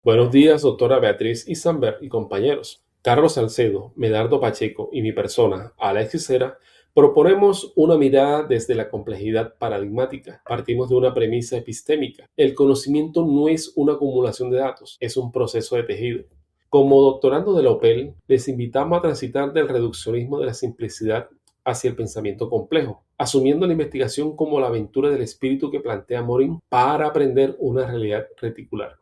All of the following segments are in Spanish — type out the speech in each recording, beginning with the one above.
Buenos días, doctora Beatriz Isamber y compañeros. Carlos Salcedo, Medardo Pacheco y mi persona, Alexis Cera, proponemos una mirada desde la complejidad paradigmática. Partimos de una premisa epistémica. El conocimiento no es una acumulación de datos, es un proceso de tejido. Como doctorando de la UPEL, les invitamos a transitar del reduccionismo de la simplicidad hacia el pensamiento complejo, asumiendo la investigación como la aventura del espíritu que plantea Morin para aprender una realidad reticular.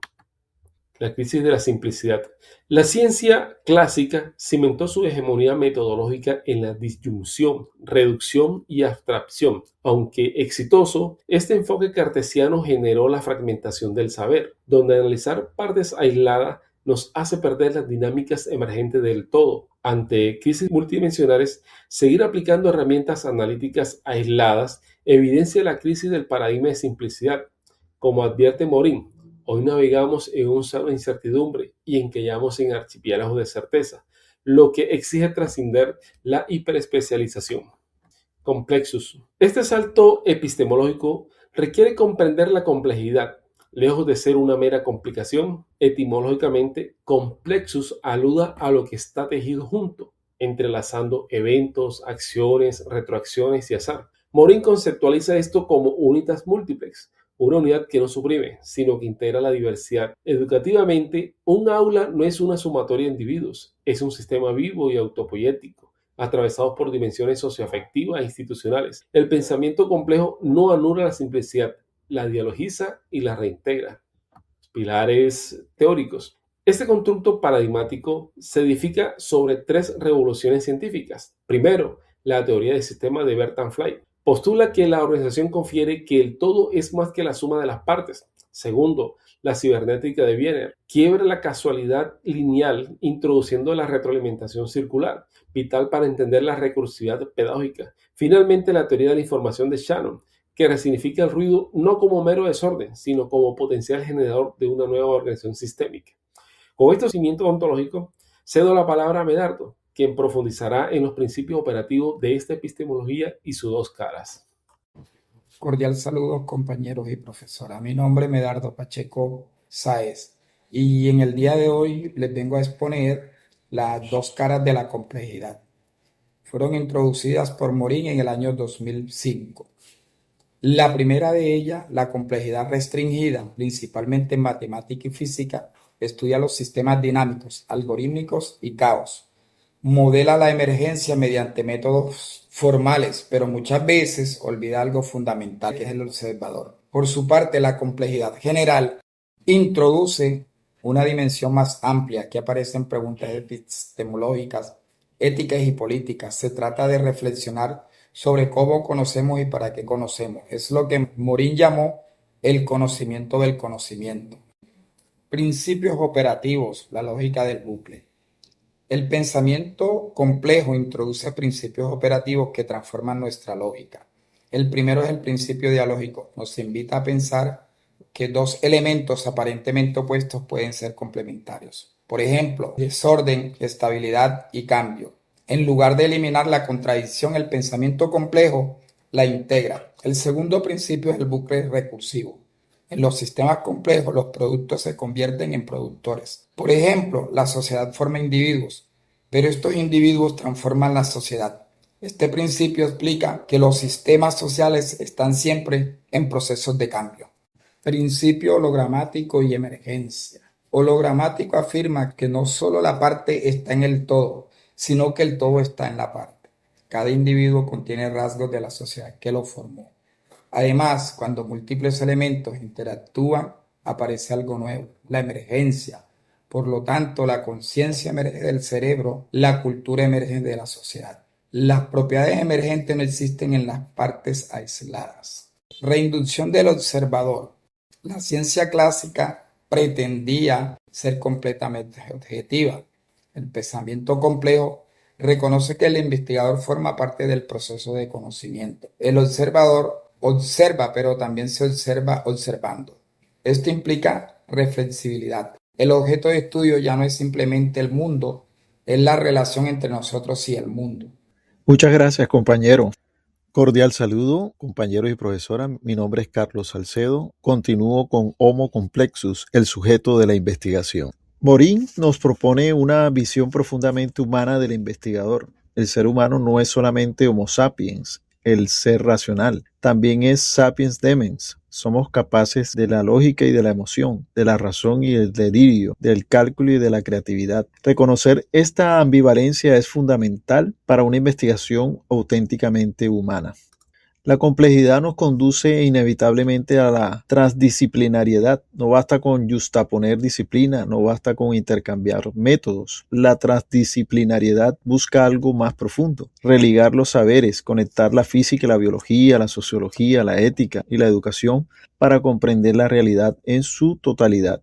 La crisis de la simplicidad. La ciencia clásica cimentó su hegemonía metodológica en la disyunción, reducción y abstracción. Aunque exitoso, este enfoque cartesiano generó la fragmentación del saber, donde analizar partes aisladas nos hace perder las dinámicas emergentes del todo. Ante crisis multidimensionales, seguir aplicando herramientas analíticas aisladas evidencia la crisis del paradigma de simplicidad. Como advierte Morin, hoy navegamos en un océano de incertidumbre y encallamos en archipiélagos de certeza, lo que exige trascender la hiperespecialización. Complexus. Este salto epistemológico requiere comprender la complejidad. Lejos de ser una mera complicación, etimológicamente, complexus aluda a lo que está tejido junto, entrelazando eventos, acciones, retroacciones y azar. Morin conceptualiza esto como unitas multiplex, una unidad que no suprime, sino que integra la diversidad. Educativamente, un aula no es una sumatoria de individuos, es un sistema vivo y autopoyético, atravesados por dimensiones socioafectivas e institucionales. El pensamiento complejo no anula la simplicidad, la dialogiza y la reintegra. Pilares teóricos. Este constructo paradigmático se edifica sobre tres revoluciones científicas. Primero, la teoría del sistema de Bertrand Fly. Postula que la organización confiere que el todo es más que la suma de las partes. Segundo, la cibernética de Wiener quiebra la casualidad lineal introduciendo la retroalimentación circular, vital para entender la recursividad pedagógica. Finalmente, la teoría de la información de Shannon, que resignifica el ruido no como mero desorden, sino como potencial generador de una nueva organización sistémica. Con este conocimiento ontológico, cedo la palabra a Medardo, quien profundizará en los principios operativos de esta epistemología y sus dos caras. Cordial saludos, compañeros y profesora. Mi nombre es Medardo Pacheco Sáez y en el día de hoy les vengo a exponer las dos caras de la complejidad. Fueron introducidas por Morin en el año 2005. La primera de ellas, la complejidad restringida, principalmente en matemática y física, estudia los sistemas dinámicos, algorítmicos y caos. Modela la emergencia mediante métodos formales, pero muchas veces olvida algo fundamental, que es el observador. Por su parte, la complejidad general introduce una dimensión más amplia que aparece en preguntas epistemológicas, éticas y políticas. Se trata de reflexionar sobre cómo conocemos y para qué conocemos. Es lo que Morin llamó el conocimiento del conocimiento. Principios operativos, la lógica del bucle. El pensamiento complejo introduce principios operativos que transforman nuestra lógica. El primero es el principio dialógico. Nos invita a pensar que dos elementos aparentemente opuestos pueden ser complementarios. Por ejemplo, desorden, estabilidad y cambio. En lugar de eliminar la contradicción, el pensamiento complejo la integra. El segundo principio es el bucle recursivo. En los sistemas complejos, los productos se convierten en productores. Por ejemplo, la sociedad forma individuos, pero estos individuos transforman la sociedad. Este principio explica que los sistemas sociales están siempre en procesos de cambio. Principio hologramático y emergencia. Hologramático afirma que no solo la parte está en el todo, sino que el todo está en la parte. Cada individuo contiene rasgos de la sociedad que lo formó. Además, cuando múltiples elementos interactúan, aparece algo nuevo, la emergencia. Por lo tanto, la conciencia emerge del cerebro, la cultura emerge de la sociedad. Las propiedades emergentes no existen en las partes aisladas. Reinducción del observador. La ciencia clásica pretendía ser completamente objetiva. El pensamiento complejo reconoce que el investigador forma parte del proceso de conocimiento. El observador observa, pero también se observa observando. Esto implica reflexibilidad. El objeto de estudio ya no es simplemente el mundo, es la relación entre nosotros y el mundo. Muchas gracias, compañero. Cordial saludo, compañeros y profesora. Mi nombre es Carlos Salcedo. Continúo con Homo Complexus, el sujeto de la investigación. Morin nos propone una visión profundamente humana del investigador. El ser humano no es solamente Homo sapiens, el ser racional, también es sapiens demens. Somos capaces de la lógica y de la emoción, de la razón y el delirio, del cálculo y de la creatividad. Reconocer esta ambivalencia es fundamental para una investigación auténticamente humana. La complejidad nos conduce inevitablemente a la transdisciplinariedad. No basta con justaponer disciplina, no basta con intercambiar métodos. La transdisciplinariedad busca algo más profundo, religar los saberes, conectar la física y la biología, la sociología, la ética y la educación para comprender la realidad en su totalidad.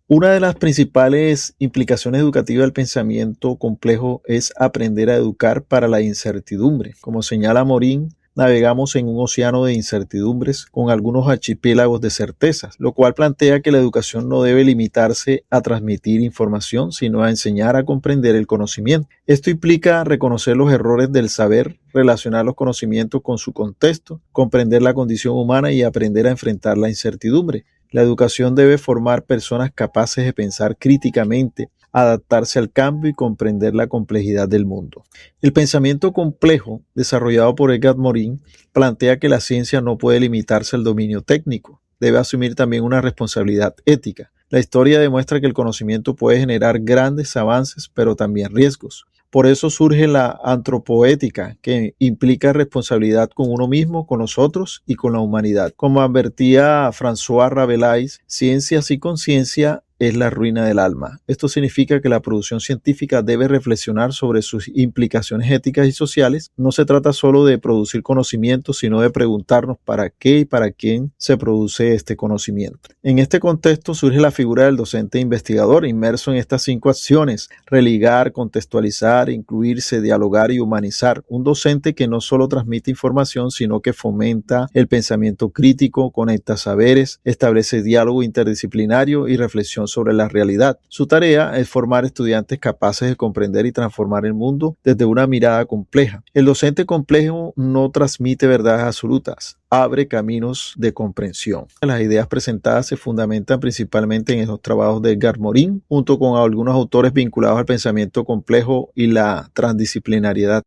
Una de las principales implicaciones educativas del pensamiento complejo es aprender a educar para la incertidumbre. Como señala Morin, navegamos en un océano de incertidumbres con algunos archipiélagos de certezas, lo cual plantea que la educación no debe limitarse a transmitir información, sino a enseñar a comprender el conocimiento. Esto implica reconocer los errores del saber, relacionar los conocimientos con su contexto, comprender la condición humana y aprender a enfrentar la incertidumbre. La educación debe formar personas capaces de pensar críticamente, adaptarse al cambio y comprender la complejidad del mundo. El pensamiento complejo, desarrollado por Edgar Morin, plantea que la ciencia no puede limitarse al dominio técnico, debe asumir también una responsabilidad ética. La historia demuestra que el conocimiento puede generar grandes avances, pero también riesgos. Por eso surge la antropoética, que implica responsabilidad con uno mismo, con los otros y con la humanidad. Como advertía François Rabelais, ciencia sin conciencia es la ruina del alma. Esto significa que la producción científica debe reflexionar sobre sus implicaciones éticas y sociales. No se trata solo de producir conocimiento, sino de preguntarnos para qué y para quién se produce este conocimiento. En este contexto surge la figura del docente investigador, inmerso en estas 5 acciones: religar, contextualizar, incluirse, dialogar y humanizar. Un docente que no solo transmite información, sino que fomenta el pensamiento crítico, conecta saberes, establece diálogo interdisciplinario y reflexión sobre la realidad. Su tarea es formar estudiantes capaces de comprender y transformar el mundo desde una mirada compleja. El docente complejo no transmite verdades absolutas, abre caminos de comprensión. Las ideas presentadas se fundamentan principalmente en esos trabajos de Edgar Morin, junto con algunos autores vinculados al pensamiento complejo y la transdisciplinariedad.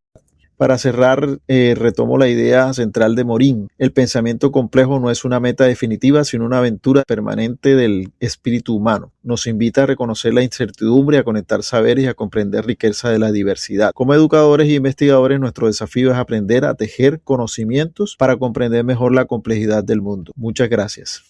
Para cerrar, retomo la idea central de Morin. El pensamiento complejo no es una meta definitiva, sino una aventura permanente del espíritu humano. Nos invita a reconocer la incertidumbre, a conectar saberes y a comprender riqueza de la diversidad. Como educadores y investigadores, nuestro desafío es aprender a tejer conocimientos para comprender mejor la complejidad del mundo. Muchas gracias.